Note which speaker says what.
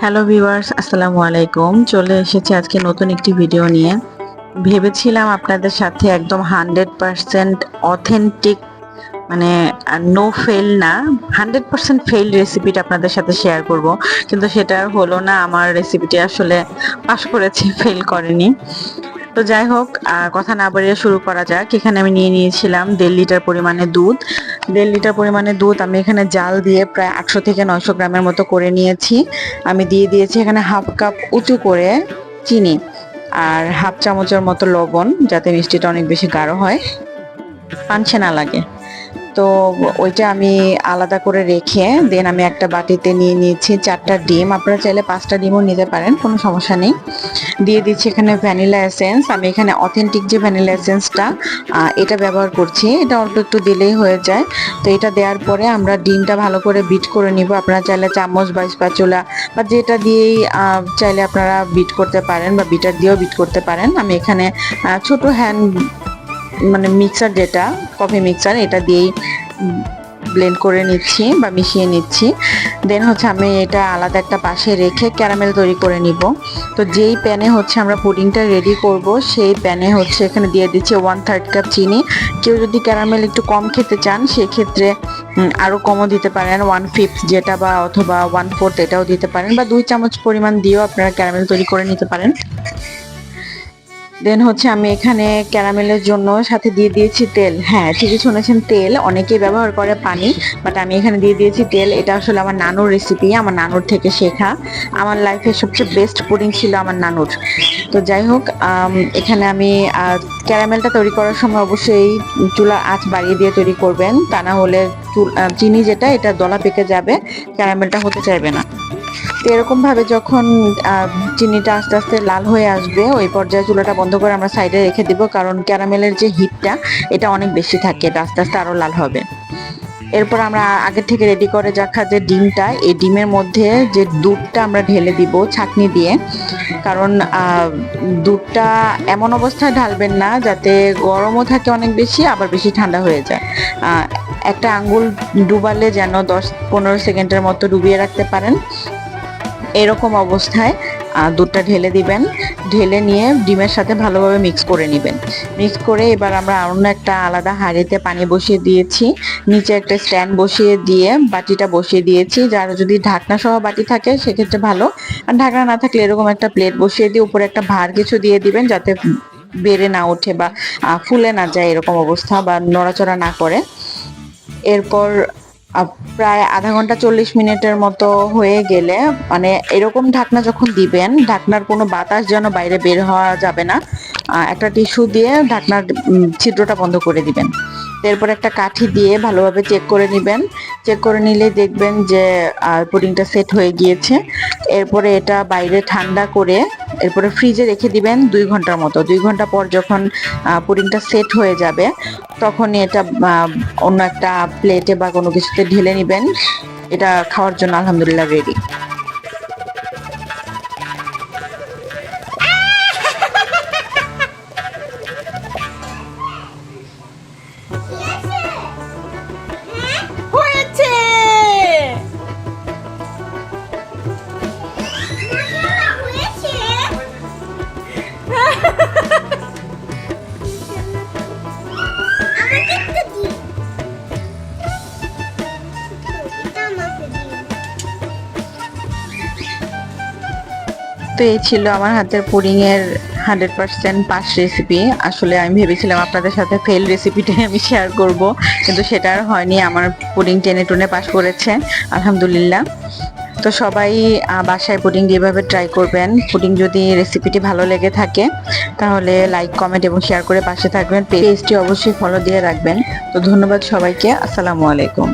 Speaker 1: Hello viewers, আসসালামু আলাইকুম। চলে এসেছি আজকে নতুন একটি ভিডিও নিয়ে। ভেবেছিলাম আপনাদের সাথে একদম 100% অথেন্টিক, মানে নো ফেল না, 100% ফেল রেসিপিটা আপনাদের সাথে শেয়ার করব, কিন্তু সেটা আর হলো না। আমার রেসিপিটি আসলে পাশ করেছে, ফেল করেনি। তো যাই হোক, কথা না বাড়িয়ে শুরু করা যাক। এখানে আমি নিয়ে নিয়েছিলাম 1.5 লিটার পরিমাণে দুধ। 1.5 লিটার পরিমাণে দুধ আমি এখানে জাল দিয়ে প্রায় 800 থেকে 900 গ্রামের মতো করে নিয়েছি। আমি দিয়ে দিয়েছি এখানে হাফ কাপ উঁচু করে চিনি আর হাফ চামচের মতো লবণ, যাতে মিষ্টিটা অনেক বেশি গাঢ় হয়, পানছে না লাগে। তো ওইটা আমি আলাদা করে রেখে দেন আমি একটা বাটিতে নিয়ে নিয়েছি 4টা ডিম। আপনারা চাইলে 5টা ডিমও নিতে পারেন, কোনো সমস্যা নেই। দিয়ে দিচ্ছি এখানে ভ্যানিলা এসেন্স। আমি এখানে অথেন্টিক যে ভ্যানিলা এসেন্সটা এটা ব্যবহার করছি। এটা অল্প একটু দিলেই হয়ে যায়। তো এটা দেওয়ার পরে আমরা ডিমটা ভালো করে বিট করে নিব। আপনারা চাইলে চামচ বা স্প্যাচুলা বা যেটা দিয়েই চাইলে আপনারা বিট করতে পারেন, বা বিটার দিয়েও বিট করতে পারেন। আমি এখানে ছোট হ্যান্ড, মানে মিক্সার, যেটা কফি মিক্সার, এটা দিয়েই ব্লেন্ড করে নিচ্ছি বা মিশিয়ে নিচ্ছি। দেন হচ্ছে আমি এটা আলাদা একটা পাশে রেখে ক্যারামেল তৈরি করে নিব। তো যেই প্যানে হচ্ছে আমরা পুডিংটা রেডি করব, সেই প্যানে হচ্ছে এখানে দিয়ে দিচ্ছি 1/3 কাপ চিনি। কেউ যদি ক্যারামেল একটু কম খেতে চান, সেক্ষেত্রে আরও কমও দিতে পারেন, 1/5 যেটা, বা অথবা 1/4 এটাও দিতে পারেন, বা 2 চামচ পরিমাণ দিয়েও আপনারা ক্যারামেল তৈরি করে নিতে পারেন। দেন হচ্ছে আমি এখানে ক্যারামেলের জন্য সাথে দিয়ে দিয়েছি তেল। হ্যাঁ, ঠিকই শুনেছেন, তেল। অনেকেই ব্যবহার করে পানি, বাট আমি এখানে দিয়ে দিয়েছি তেল। এটা আসলে আমার নানুর রেসিপি, আমার নানুর থেকে শেখা। আমার লাইফের সবচেয়ে বেস্ট পুডিং ছিল আমার নানুর। তো যাই হোক, এখানে আমি ক্যারামেলটা তৈরি করার সময় অবশ্যই চুলার আঁচ বাড়িয়ে দিয়ে তৈরি করবেন, তা না হলে চিনি যেটা, এটা দলা পেকে যাবে, ক্যারামেলটা হতে চাইবে না। তো এরকম ভাবে যখন চিনিটা আস্তে আস্তে লাল হয়ে আসবে, ওই পর্যায়ে চুলাটা বন্ধ করে আমরা সাইডে রেখে দিব, কারণ ক্যারামেলের যে হিটটা, এটা অনেক বেশি থাকে, এটা আস্তে আস্তে আরো লাল হবে। এরপর আমরা আগে থেকে রেডি করে রাখা যে ডিমটা, এই ডিমের মধ্যে যে দুধটা আমরা ঢেলে দিব ছাঁকনি দিয়ে, কারণ দুধটা এমন অবস্থায় ঢালবেন না যাতে গরমও থাকে অনেক বেশি, আবার বেশি ঠান্ডা হয়ে যায়। একটা আঙ্গুল ডুবালে যেন 10-15 সেকেন্ডের মতো ডুবিয়ে রাখতে পারেন, এরকম অবস্থায় দুধটা ঢেলে দিবেন। ঢেলে নিয়ে ডিমের সাথে ভালোভাবে মিক্স করে নেবেন। মিক্স করে এবার আমরা অন্য একটা আলাদা হাঁড়িতে পানি বসিয়ে দিয়েছি, নিচে একটা স্ট্যান্ড বসিয়ে দিয়ে বাটিটা বসিয়ে দিয়েছি। যার যদি ঢাকনা সহ বাটি থাকে সেক্ষেত্রে ভালো, আর ঢাকনা না থাকলে এরকম একটা প্লেট বসিয়ে দিয়ে উপরে একটা ভার কিছু দিয়ে দিবেন, যাতে বেড়ে না ওঠে বা ফুলে না যায়, এরকম অবস্থা, বা নড়াচড়া না করে। এরপর প্রায় আধা ঘন্টা 40 মিনিটের মতো হয়ে গেলে, মানে এরকম ঢাকনা যখন দিবেন, ঢাকনার কোনো বাতাস যেন বাইরে বের হওয়া যাবে না, একটা টিস্যু দিয়ে ঢাকনার ছিদ্রটা বন্ধ করে দিবেন। এরপর একটা কাঠি দিয়ে ভালোভাবে চেক করে নেবেন। চেক করে নিলেই দেখবেন যে পুডিংটা সেট হয়ে গিয়েছে। এরপরে এটা বাইরে ঠান্ডা করে এরপরে ফ্রিজে রেখে দিবেন 2 ঘন্টার মতো। 2 ঘন্টা পর যখন পুডিংটা সেট হয়ে যাবে, তখনই এটা অন্য একটা প্লেটে বা কোনো কিছুতে ঢেলে নেবেন। এটা খাওয়ার জন্য আলহামদুলিল্লাহ রেডি।
Speaker 2: হয়েছে।
Speaker 1: তো এই ছিল আমার হাতের পুডিং এর 100% পাস রেসিপি। আসলে আমি ভেবেছিলাম আপনাদের সাথে ফেল রেসিপিটাই আমি শেয়ার করব, কিন্তু সেটা আর হয়নি। আমার পুডিং টেনে টুনে পাস করেছে, আলহামদুলিল্লাহ। তো সবাই বাসায় পুডিং এভাবে ট্রাই করবেন। পুডিং যদি রেসিপিটি ভালো লেগে থাকে, তাহলে লাইক, কমেন্ট এবং শেয়ার করে পাশে থাকবেন। পেজটি অবশ্যই ফলো দিয়ে রাখবেন। তো ধন্যবাদ সবাইকে। আসসালামু আলাইকুম।